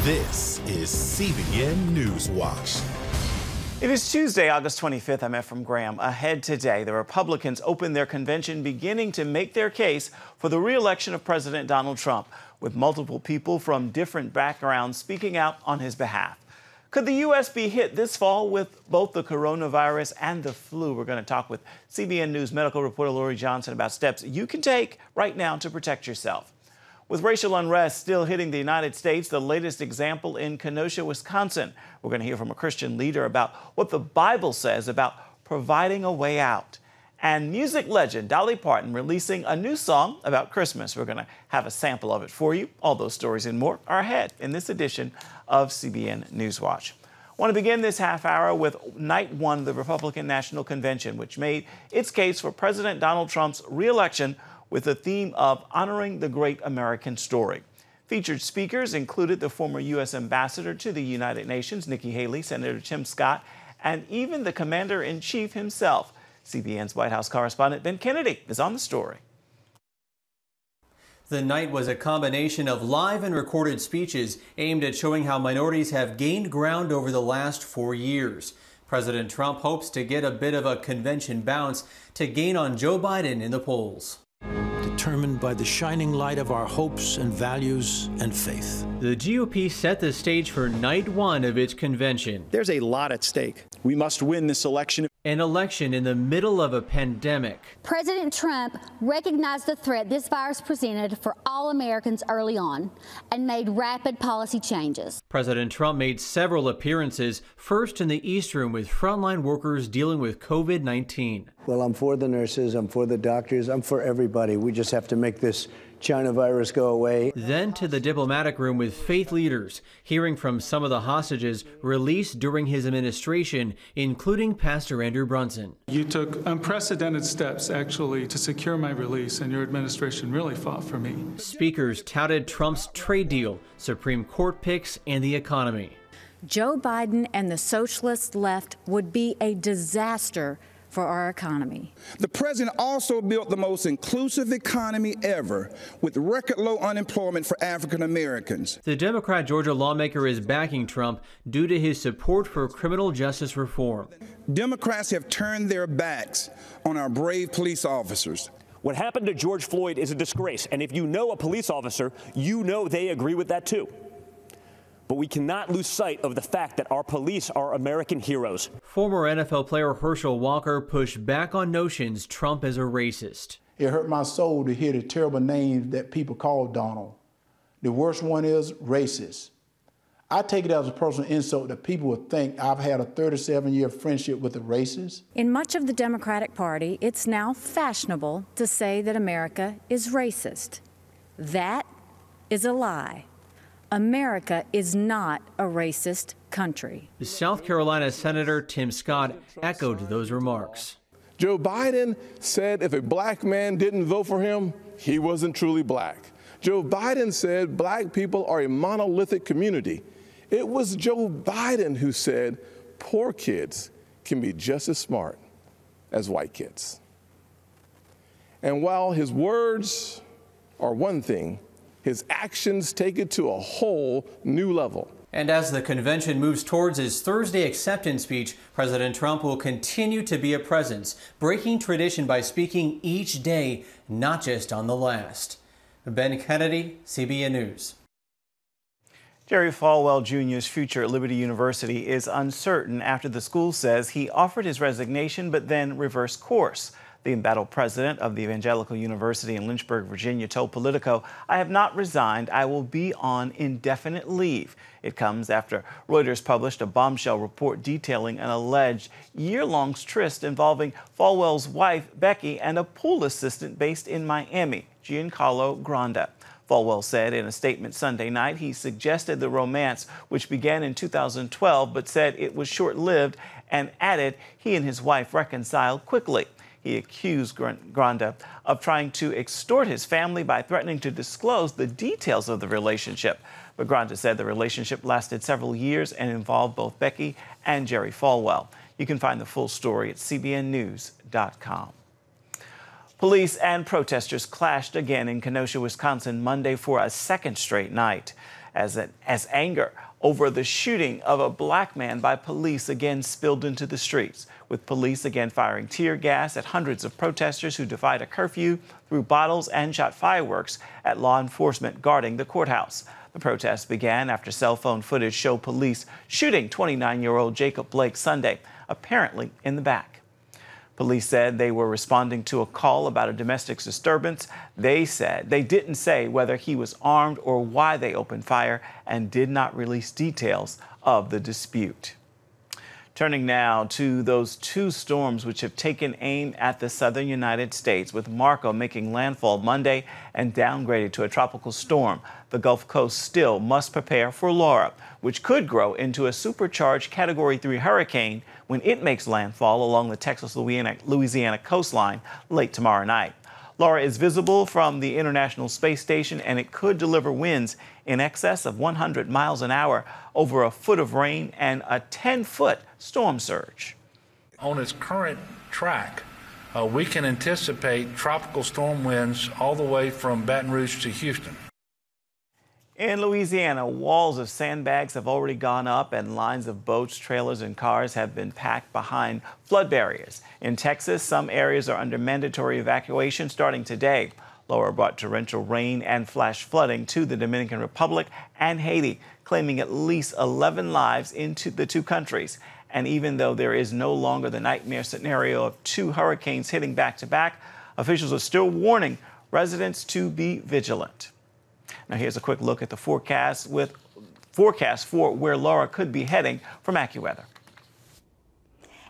This is CBN NewsWatch. It is Tuesday, August 25th. I'm Ephraim Graham. Ahead today, the Republicans opened their convention beginning to make their case for the re-election of President Donald Trump, with multiple people from different backgrounds speaking out on his behalf. Could the U.S. be hit this fall with both the coronavirus and the flu? We're going to talk with CBN News medical reporter Lori Johnson about steps you can take right now to protect yourself. With racial unrest still hitting the United States, the latest example in Kenosha, Wisconsin. We're going to hear from a Christian leader about what the Bible says about providing a way out. And music legend Dolly Parton releasing a new song about Christmas. We're going to have a sample of it for you. All those stories and more are ahead in this edition of CBN NewsWatch. I want to begin this half hour with night one of the Republican National Convention, which made its case for President Donald Trump's re-election with the theme of honoring the great American story. Featured speakers included the former U.S. Ambassador to the United Nations, Nikki Haley, Senator Tim Scott, and even the Commander-in-Chief himself. CBN's White House correspondent Ben Kennedy is on the story. The night was a combination of live and recorded speeches aimed at showing how minorities have gained ground over the last 4 years. President Trump hopes to get a bit of a convention bounce to gain on Joe Biden in the polls. Determined by the shining light of our hopes and values and faith. The GOP set the stage for night one of its convention. There's a lot at stake. We must win this election. An election in the middle of a pandemic. President Trump recognized the threat this virus presented for all Americans early on and made rapid policy changes. President Trump made several appearances, first in the East Room with frontline workers dealing with COVID-19. Well, I'm for the nurses, I'm for the doctors, I'm for everybody. We just have to make this China virus go away. Then to the diplomatic room with faith leaders, hearing from some of the hostages released during his administration, including Pastor Andrew Brunson. You took unprecedented steps, actually, to secure my release, and your administration really fought for me. Speakers touted Trump's trade deal, Supreme Court picks, and the economy. Joe Biden and the socialist left would be a disaster for our economy. The president also built the most inclusive economy ever, with record low unemployment for African Americans. The Democrat Georgia lawmaker is backing Trump due to his support for criminal justice reform. Democrats have turned their backs on our brave police officers. What happened to George Floyd is a disgrace, and if you know a police officer, you know they agree with that too. But we cannot lose sight of the fact that our police are American heroes. Former NFL player Herschel Walker pushed back on notions Trump is a racist. It hurt my soul to hear the terrible names that people call Donald. The worst one is racist. I take it as a personal insult that people would think I've had a 37-year friendship with a racist. In much of the Democratic Party, it's now fashionable to say that America is racist. That is a lie. America is not a racist country. South Carolina Senator Tim Scott echoed those remarks. Joe Biden said if a black man didn't vote for him, he wasn't truly black. Joe Biden said black people are a monolithic community. It was Joe Biden who said poor kids can be just as smart as white kids. And while his words are one thing, his actions take it to a whole new level. And as the convention moves towards his Thursday acceptance speech, President Trump will continue to be a presence, breaking tradition by speaking each day, not just on the last. Ben Kennedy, CBN News. Jerry Falwell Jr.'s future at Liberty University is uncertain after the school says he offered his resignation but then reversed course. The embattled president of the Evangelical University in Lynchburg, Virginia, told Politico, "I have not resigned. I will be on indefinite leave." It comes after Reuters published a bombshell report detailing an alleged year-long tryst involving Falwell's wife, Becky, and a pool assistant based in Miami, Giancarlo Granda. Falwell said in a statement Sunday night he suggested the romance, which began in 2012, but said it was short-lived, and added he and his wife reconciled quickly. He accused Granda of trying to extort his family by threatening to disclose the details of the relationship. But Granda said the relationship lasted several years and involved both Becky and Jerry Falwell. You can find the full story at cbnnews.com. Police and protesters clashed again in Kenosha, Wisconsin, Monday for a second straight night. as anger over the shooting of a black man by police again spilled into the streets, with police again firing tear gas at hundreds of protesters who defied a curfew, threw bottles and shot fireworks at law enforcement guarding the courthouse. The protest began after cell phone footage showed police shooting 29-year-old Jacob Blake Sunday, apparently in the back. Police said they were responding to a call about a domestic disturbance. They said they didn't say whether he was armed or why they opened fire and did not release details of the dispute. Turning now to those two storms which have taken aim at the southern United States, with Marco making landfall Monday and downgraded to a tropical storm. The Gulf Coast still must prepare for Laura, which could grow into a supercharged Category 3 hurricane when it makes landfall along the Texas-Louisiana coastline late tomorrow night. Laura is visible from the International Space Station, and it could deliver winds in excess of 100 miles an hour, over a foot of rain, and a 10-foot storm surge. On its current track, we can anticipate tropical storm winds all the way from Baton Rouge to Houston. In Louisiana, walls of sandbags have already gone up and lines of boats, trailers, and cars have been packed behind flood barriers. In Texas, some areas are under mandatory evacuation starting today. Laura brought torrential rain and flash flooding to the Dominican Republic and Haiti, claiming at least 11 lives into the two countries. And even though there is no longer the nightmare scenario of two hurricanes hitting back to back, officials are still warning residents to be vigilant. Now here's a quick look at the forecast for where Laura could be heading from AccuWeather.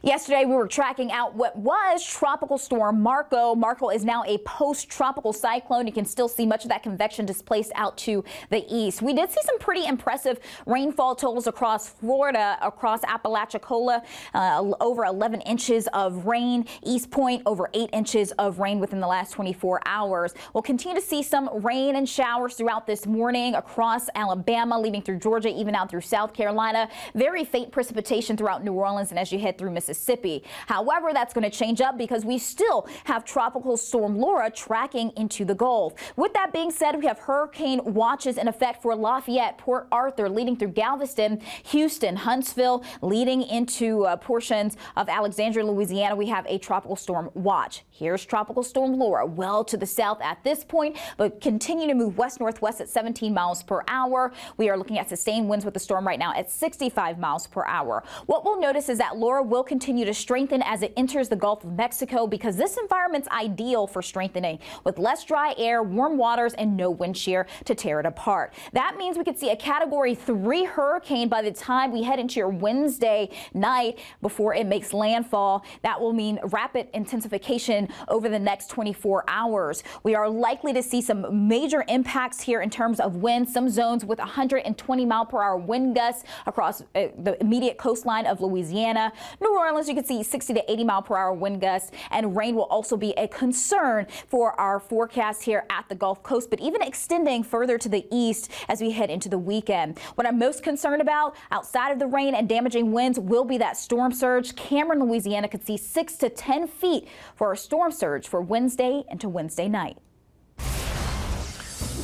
Yesterday, we were tracking out what was Tropical Storm Marco. Marco is now a post-tropical cyclone. You can still see much of that convection displaced out to the east. We did see some pretty impressive rainfall totals across Florida, across Apalachicola, over 11 inches of rain. East Point, over 8 inches of rain within the last 24 hours. We'll continue to see some rain and showers throughout this morning across Alabama, leading through Georgia, even out through South Carolina. Very faint precipitation throughout New Orleans and as you head through Mississippi. However, that's going to change up because we still have Tropical Storm Laura tracking into the Gulf. With that being said, we have hurricane watches in effect for Lafayette, Port Arthur, leading through Galveston, Houston, Huntsville, leading into portions of Alexandria, Louisiana. We have a tropical storm watch. Here's Tropical Storm Laura, well to the south at this point, but continue to move west-northwest at 17 miles per hour. We are looking at sustained winds with the storm right now at 65 miles per hour. What we'll notice is that Laura will continue to strengthen as it enters the Gulf of Mexico because this environment's ideal for strengthening with less dry air, warm waters, and no wind shear to tear it apart. That means we could see a Category 3 hurricane by the time we head into your Wednesday night before it makes landfall. That will mean rapid intensification over the next 24 hours. We are likely to see some major impacts here in terms of wind, some zones with 120-mile-per-hour wind gusts across the immediate coastline of Louisiana. New Orleans, you can see 60 to 80-mile-per-hour wind gusts, and rain will also be a concern for our forecast here at the Gulf Coast, but even extending further to the east as we head into the weekend. What I'm most concerned about outside of the rain and damaging winds will be that storm surge. Cameron, Louisiana could see 6 to 10 feet for a storm surge for Wednesday into Wednesday night.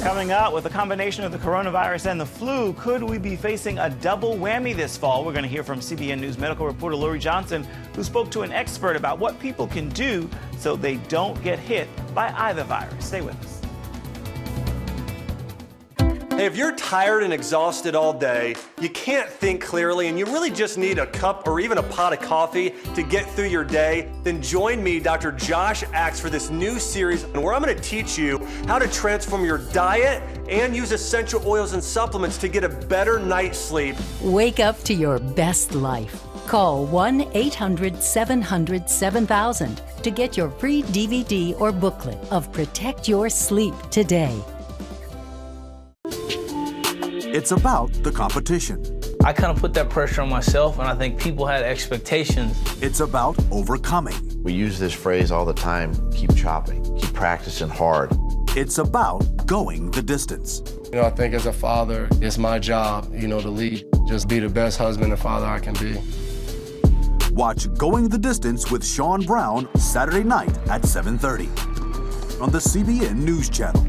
Coming up, with a combination of the coronavirus and the flu, could we be facing a double whammy this fall? We're going to hear from CBN News medical reporter Lori Johnson, who spoke to an expert about what people can do so they don't get hit by either virus. Stay with us. Hey, if you're tired and exhausted all day, you can't think clearly, and you really just need a cup or even a pot of coffee to get through your day, then join me, Dr. Josh Axe, for this new series where I'm going to teach you how to transform your diet and use essential oils and supplements to get a better night's sleep. Wake up to your best life. Call 1-800-700-7000 to get your free DVD or booklet of Protect Your Sleep today. It's about the competition. I kind of put that pressure on myself, and I think people had expectations. It's about overcoming. We use this phrase all the time, keep chopping, keep practicing hard. It's about going the distance. I think as a father, it's my job, to lead. Just be the best husband and father I can be. Watch Going the Distance with Sean Brown Saturday night at 7:30 on the CBN News Channel.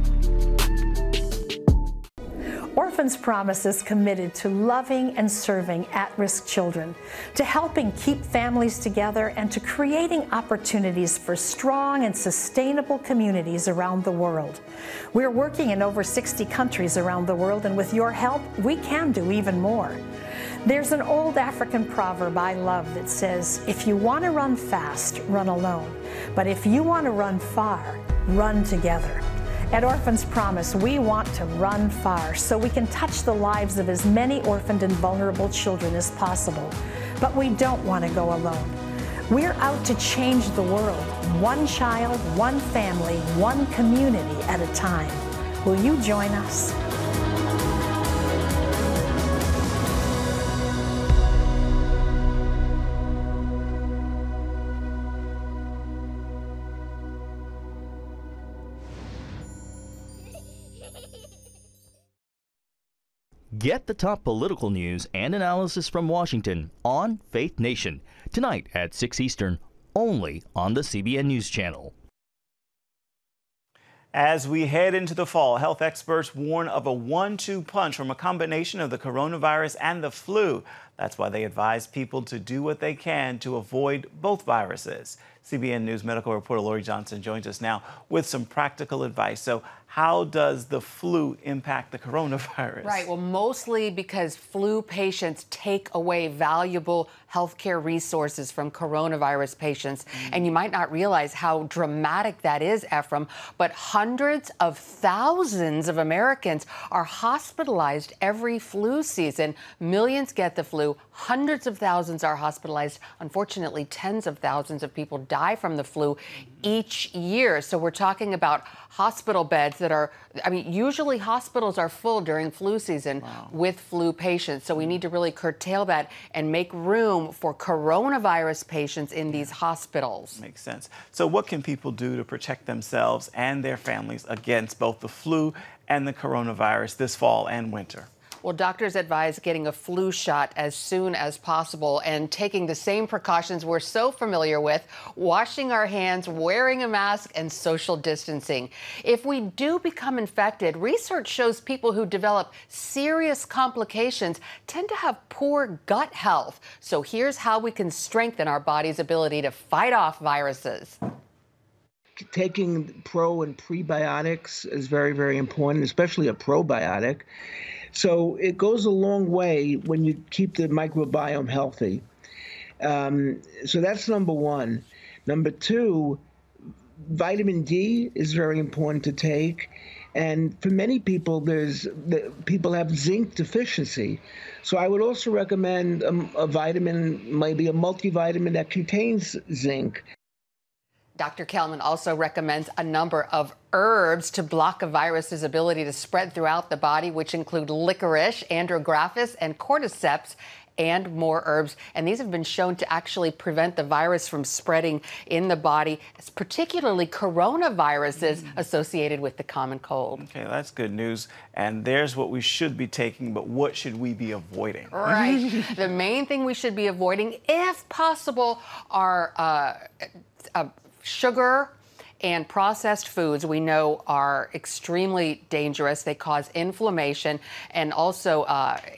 Orphans Promise is committed to loving and serving at-risk children, to helping keep families together, and to creating opportunities for strong and sustainable communities around the world. We're working in over 60 countries around the world, and with your help, we can do even more. There's an old African proverb I love that says, if you want to run fast, run alone. But if you want to run far, run together. At Orphans Promise, we want to run far so we can touch the lives of as many orphaned and vulnerable children as possible. But we don't want to go alone. We're out to change the world, one child, one family, one community at a time. Will you join us? Get the top political news and analysis from Washington on Faith Nation, tonight at 6 Eastern, only on the CBN News Channel. As we head into the fall, health experts warn of a 1-2 punch from a combination of the coronavirus and the flu. That's why they advise people to do what they can to avoid both viruses. CBN News medical reporter Lori Johnson joins us now with some practical advice. So how does the flu impact the coronavirus? Right. Well, mostly because flu patients take away valuable healthcare resources from coronavirus patients. And you might not realize how dramatic that is, Ephraim, but hundreds of thousands of Americans are hospitalized every flu season. Millions get the flu. Hundreds of thousands are hospitalized. Unfortunately, tens of thousands of people die from the flu each year. So we're talking about hospital beds that are, usually hospitals are full during flu season with flu patients. So we need to really curtail that and make room for coronavirus patients in these hospitals. Makes sense. So what can people do to protect themselves and their families against both the flu and the coronavirus this fall and winter? Well, doctors advise getting a flu shot as soon as possible and taking the same precautions we're so familiar with, washing our hands, wearing a mask, and social distancing. If we do become infected, research shows people who develop serious complications tend to have poor gut health. So here's how we can strengthen our body's ability to fight off viruses. Taking pro and prebiotics is very, very important, especially a probiotic. So it goes a long way when you keep the microbiome healthy. So that's number one. Number two, vitamin D is very important to take. And for many people, people have zinc deficiency. So I would also recommend a vitamin, maybe a multivitamin that contains zinc. Dr. Kelman also recommends a number of herbs to block a virus's ability to spread throughout the body, which include licorice, andrographis, and cordyceps, and more herbs. And these have been shown to actually prevent the virus from spreading in the body, particularly coronaviruses associated with the common cold. Okay, that's good news. And there's what we should be taking, but what should we be avoiding? Right. The main thing we should be avoiding, if possible, are sugar and processed foods we know are extremely dangerous. They cause inflammation, and also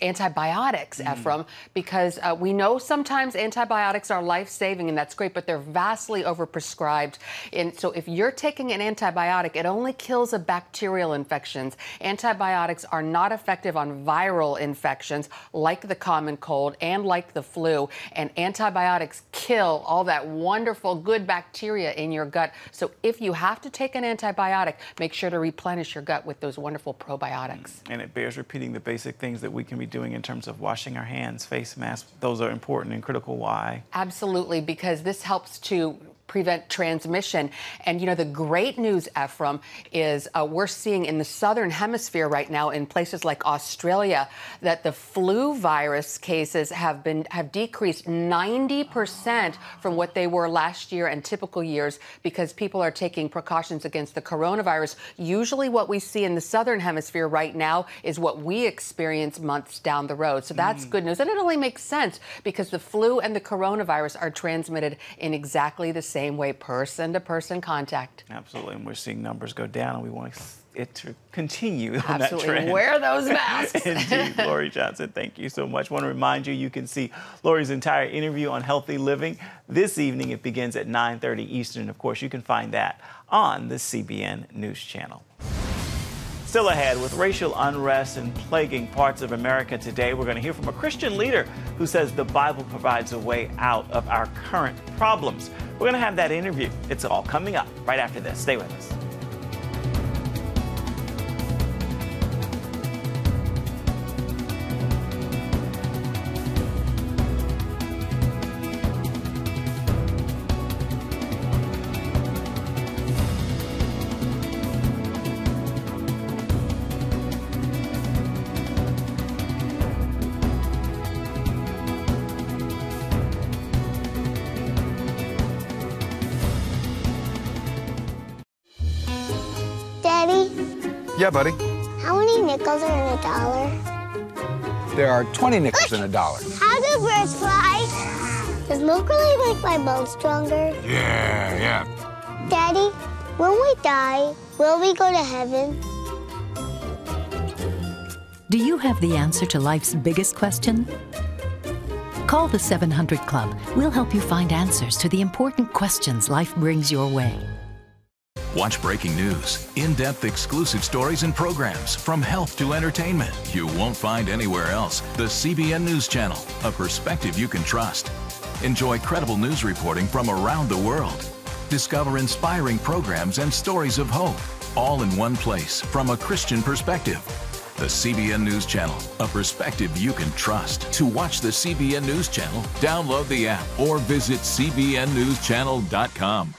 antibiotics, Ephraim, because we know sometimes antibiotics are life-saving, and that's great, but they're vastly overprescribed. And so if you're taking an antibiotic, it only kills the bacterial infections. Antibiotics are not effective on viral infections like the common cold and like the flu, and antibiotics kill all that wonderful good bacteria in your gut. So if you have to take an antibiotic, make sure to replenish your gut with those wonderful probiotics. And it bears repeating the basic things that we can be doing in terms of washing our hands, face masks. Those are important and critical. Why? Absolutely, because this helps to prevent transmission. And, you know, the great news, Ephraim, is we're seeing in the southern hemisphere right now in places like Australia that the flu virus cases have decreased 90% from what they were last year and typical years, because people are taking precautions against the coronavirus. Usually what we see in the southern hemisphere right now is what we experience months down the road. So that's good news. And it only makes sense because the flu and the coronavirus are transmitted in exactly the same way, person-to-person contact. Absolutely, and we're seeing numbers go down, and we want to it to continue on Absolutely. that trend. Wear those masks. Indeed. Lori Johnson, thank you so much. I want to remind you can see Lori's entire interview on healthy living this evening. It begins at 9:30 Eastern. Of course, you can find that on the CBN News Channel. Still ahead, with racial unrest and plaguing parts of America today, we're going to hear from a Christian leader who says the Bible provides a way out of our current problems. We're going to have that interview. It's all coming up right after this. Stay with us. Yeah, buddy. How many nickels are in a dollar? There are 20 nickels in a dollar. How do birds fly? Does milk really make my bones stronger? Yeah. Daddy, when we die, will we go to heaven? Do you have the answer to life's biggest question? Call the 700 Club. We'll help you find answers to the important questions life brings your way. Watch breaking news, in-depth exclusive stories and programs from health to entertainment you won't find anywhere else. The CBN News Channel, a perspective you can trust. Enjoy credible news reporting from around the world. Discover inspiring programs and stories of hope, all in one place from a Christian perspective. The CBN News Channel, a perspective you can trust. To watch the CBN News Channel, download the app or visit cbnnewschannel.com.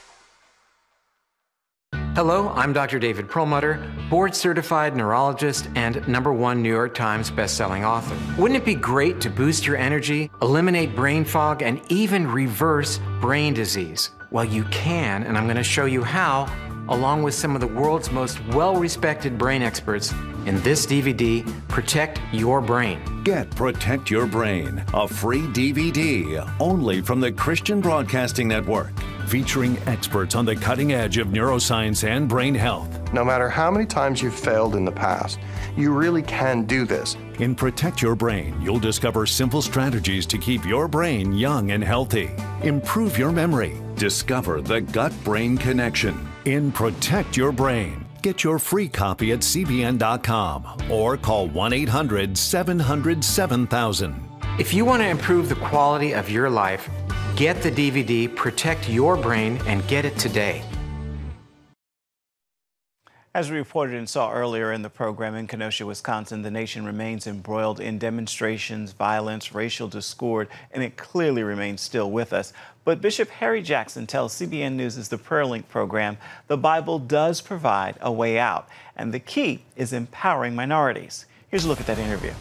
Hello, I'm Dr. David Perlmutter, board-certified neurologist and #1 New York Times bestselling author. Wouldn't it be great to boost your energy, eliminate brain fog, and even reverse brain disease? Well, you can, and I'm going to show you how, along with some of the world's most well-respected brain experts in this DVD, Protect Your Brain. Get Protect Your Brain, a free DVD only from the Christian Broadcasting Network, featuring experts on the cutting edge of neuroscience and brain health. No matter how many times you've failed in the past, you really can do this. In Protect Your Brain, you'll discover simple strategies to keep your brain young and healthy. Improve your memory. Discover the gut-brain connection. In Protect Your Brain, get your free copy at cbn.com or call 1-800-700-7000. If you want to improve the quality of your life, get the DVD Protect Your Brain and get it today. As we reported and saw earlier in the program, in Kenosha, Wisconsin, the nation remains embroiled in demonstrations, violence, racial discord, and it clearly remains still with us. But Bishop Harry Jackson tells CBN News' The Prayer Link program the Bible does provide a way out, and the key is empowering minorities. Here's a look at that interview.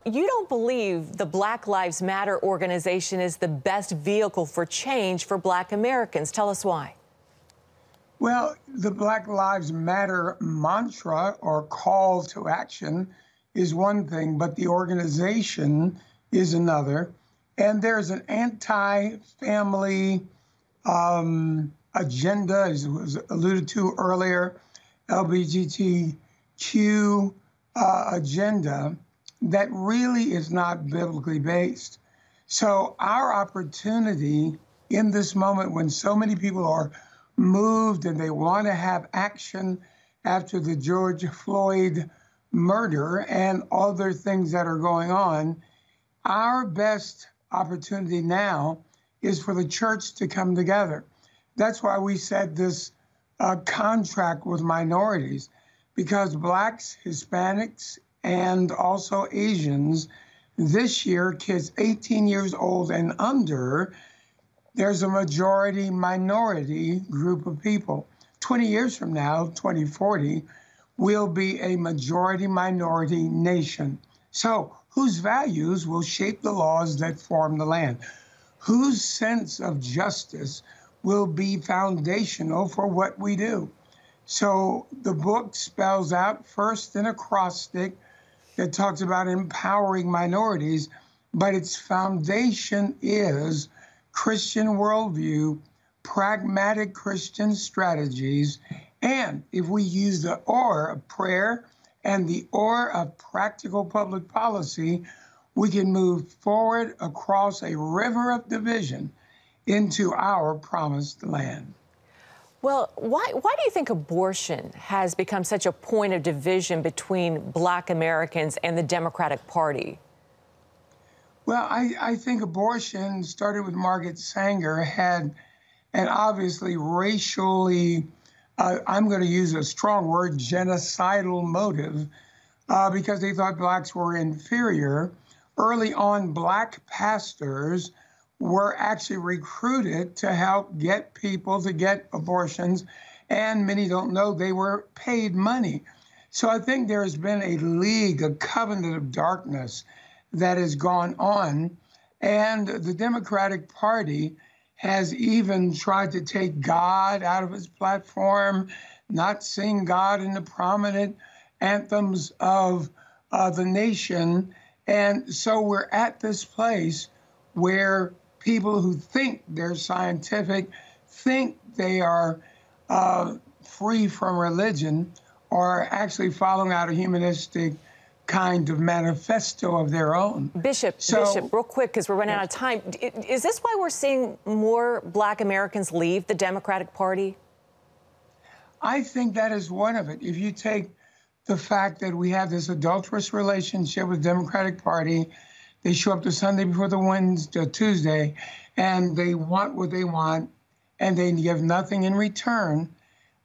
You don't believe the Black Lives Matter organization is the best vehicle for change for Black Americans. Tell us why. Well, the Black Lives Matter mantra or call to action is one thing, but the organization is another. And there's an anti-family agenda, as was alluded to earlier, LGBTQ agenda that really is not biblically based. So our opportunity in this moment when so many people are moved and they want to have action after the George Floyd murder and other things that are going on, our best opportunity now is for the church to come together. That's why we said this contract with minorities, because Blacks, Hispanics, and also Asians, this year, kids 18 years old and under, there's a majority minority group of people. 20 years from now, 2040, we'll be a majority minority nation. So whose values will shape the laws that form the land? Whose sense of justice will be foundational for what we do? So the book spells out first an acrostic that talks about empowering minorities, but its foundation is Christian worldview, pragmatic Christian strategies, And if we use the oar of prayer and the oar of practical public policy, we can move forward across a river of division into our promised land. Well, why do you think abortion has become such a point of division between Black Americans and the Democratic Party? Well, I think abortion started with Margaret Sanger, had an obviously racially, I'm going to use a strong word, genocidal motive, because they thought Blacks were inferior. Early on, Black pastors were actually recruited to help get people to get abortions, and many don't know they were paid money. So I think there has been a league, a covenant of darkness that has gone on, and the Democratic Party has even tried to take God out of its platform, not sing God in the prominent anthems of the nation. And so we're at this place where people who think they're scientific, think they are free from religion, are actually following out a humanistic kind of manifesto of their own. Bishop, real quick, because we're running out of time. Is this why we're seeing more Black Americans leave the Democratic Party? I think that is one of it. If you take the fact that we have this adulterous relationship with the Democratic Party, they show up the Sunday before the Tuesday, and they want what they want, and they give nothing in return.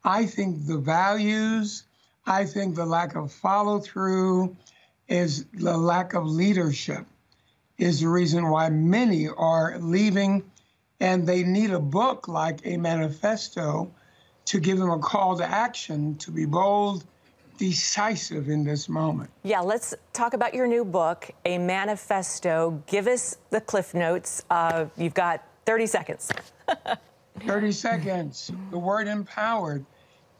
I think the values, I think the lack of follow-through, is the lack of leadership is the reason why many are leaving, and they need a book like a manifesto to give them a call to action to be bold, decisive in this moment. Yeah, let's talk about your new book, A Manifesto. Give us the cliff notes. You've got 30 seconds. 30 seconds. The word empowered.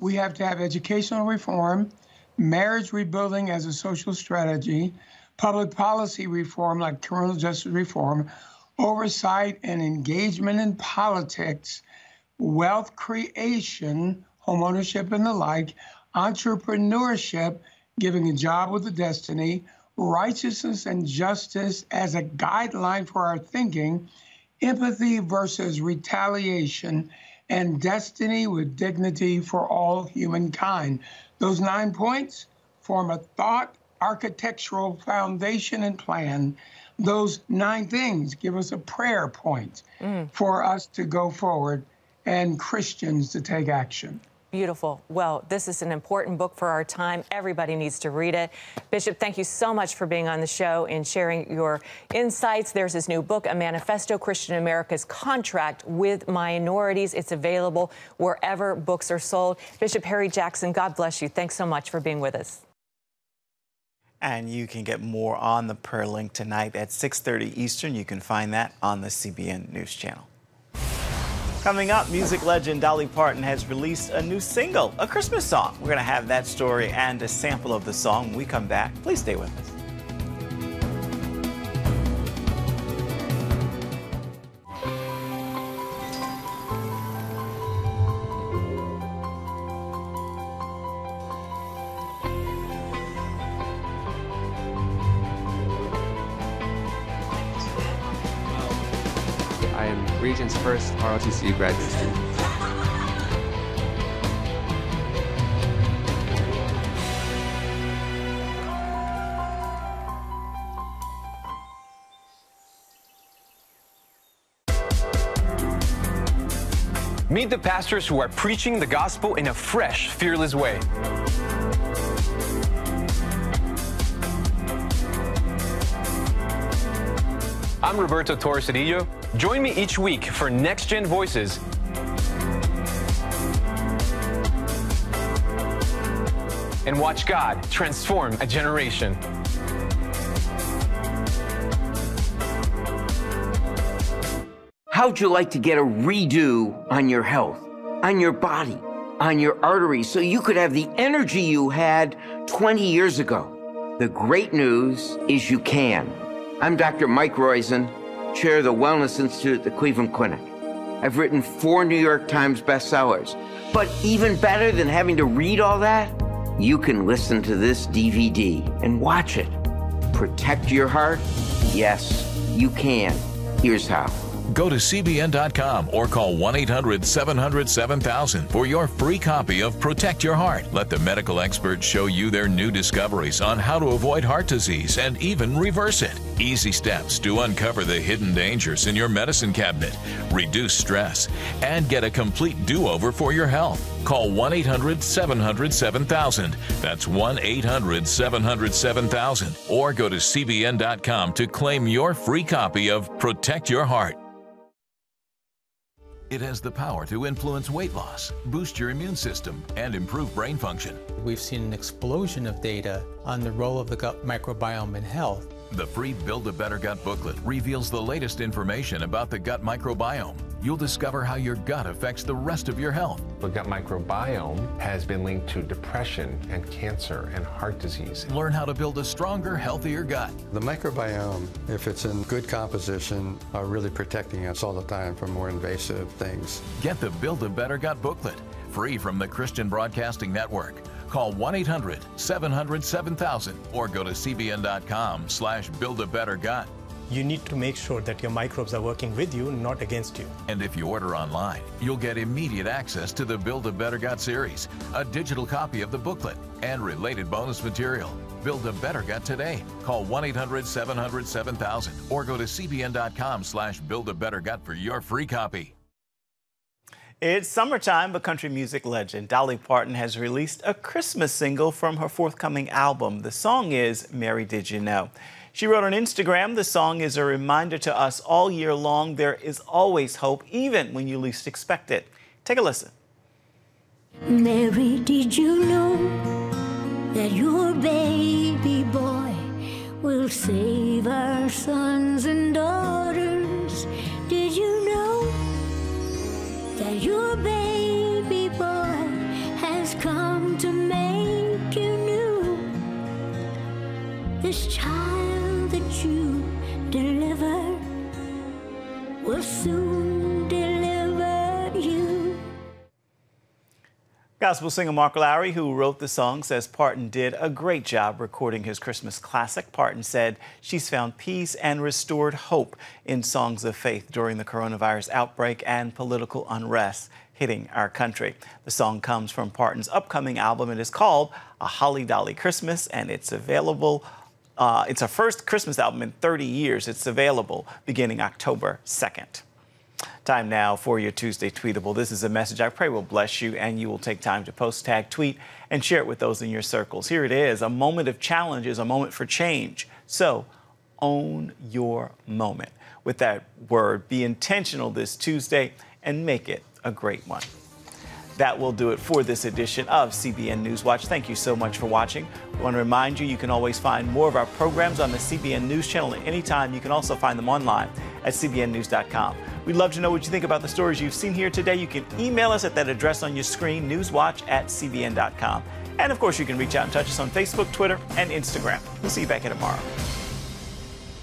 We have to have educational reform, marriage rebuilding as a social strategy, public policy reform like criminal justice reform, oversight and engagement in politics, wealth creation, homeownership and the like, entrepreneurship, giving a job with a destiny, righteousness and justice as a guideline for our thinking, empathy versus retaliation, and destiny with dignity for all humankind. Those 9 points form a thought, architectural foundation and plan. Those 9 things give us a prayer point for us to go forward and Christians to take action. Beautiful. Well, this is an important book for our time. Everybody needs to read it. Bishop, thank you so much for being on the show and sharing your insights. There's his new book, A Manifesto, Christian America's Contract with Minorities. It's available wherever books are sold. Bishop Harry Jackson, God bless you. Thanks so much for being with us. And you can get more on the prayer link tonight at 6:30 Eastern. You can find that on the CBN News Channel. Coming up, music legend Dolly Parton has released a new single, a Christmas song. We're going to have that story and a sample of the song when we come back. Please stay with us. I am Regent's first ROTC graduate student. Meet the pastors who are preaching the gospel in a fresh, fearless way. I'm Roberto Torres-Cedillo. Join me each week for Next Gen Voices. And watch God transform a generation. How'd you like to get a redo on your health, on your body, on your arteries, so you could have the energy you had 20 years ago? The great news is you can. I'm Dr. Mike Roizen, chair of the Wellness Institute at the Cleveland Clinic. I've written 4 New York Times bestsellers. But even better than having to read all that, you can listen to this DVD and watch it. Protect your heart? Yes, you can. Here's how. Go to CBN.com or call 1-800-700-7000 for your free copy of Protect Your Heart. Let the medical experts show you their new discoveries on how to avoid heart disease and even reverse it. Easy steps to uncover the hidden dangers in your medicine cabinet, reduce stress, and get a complete do-over for your health. Call 1-800-700-7000. That's 1-800-700-7000. Or go to CBN.com to claim your free copy of Protect Your Heart. It has the power to influence weight loss, boost your immune system, and improve brain function. We've seen an explosion of data on the role of the gut microbiome in health. The free Build a Better Gut booklet reveals the latest information about the gut microbiome. You'll discover how your gut affects the rest of your health. The gut microbiome has been linked to depression and cancer and heart disease. Learn how to build a stronger, healthier gut. The microbiome, if it's in good composition, are really protecting us all the time from more invasive things. Get the Build a Better Gut booklet, free from the Christian Broadcasting Network. Call 1-800-700-7000 or go to cbn.com/buildabettergut. You need to make sure that your microbes are working with you, not against you. And if you order online, you'll get immediate access to the Build a Better Gut series, a digital copy of the booklet, and related bonus material. Build a Better Gut today. Call 1-800-700-7000 or go to cbn.com/buildabettergut for your free copy. It's summertime, but country music legend Dolly Parton has released a Christmas single from her forthcoming album. The song is Mary Did You Know? She wrote on Instagram, the song is a reminder to us all year long there is always hope, even when you least expect it. Take a listen. Mary, did you know that your baby boy will save our sons and daughters? Did you know that your baby boy has come to make you new? This child that you deliver will soon deliver you. Gospel singer Mark Lowry, who wrote the song, says Parton did a great job recording his Christmas classic. Parton said she's found peace and restored hope in songs of faith during the coronavirus outbreak and political unrest hitting our country. The song comes from Parton's upcoming album. It is called A Holly Dolly Christmas, and it's available. It's her first Christmas album in 30 years. It's available beginning October 2nd. Time now for your Tuesday Tweetable. This is a message I pray will bless you, and you will take time to post, tag, tweet, and share it with those in your circles. Here it is. A moment of challenge is a moment for change. So own your moment. With that word, be intentional this Tuesday and make it a great one. That will do it for this edition of CBN News Watch. Thank you so much for watching. I want to remind you, you can always find more of our programs on the CBN News Channel at any time. You can also find them online at cbnnews.com. We'd love to know what you think about the stories you've seen here today. You can email us at that address on your screen, newswatch@cbn.com. And of course, you can reach out and touch us on Facebook, Twitter, and Instagram. We'll see you back here tomorrow.